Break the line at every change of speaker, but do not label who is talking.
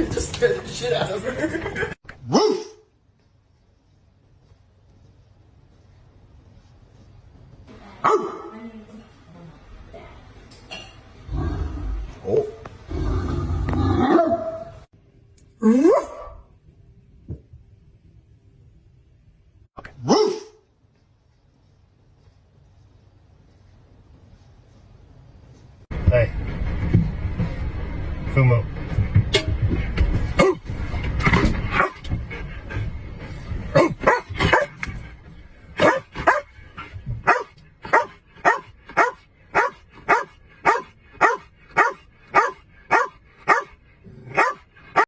Just scared the shit out of her.
Woof! Oh! Woof! Okay. Woof! Hey. Fumo.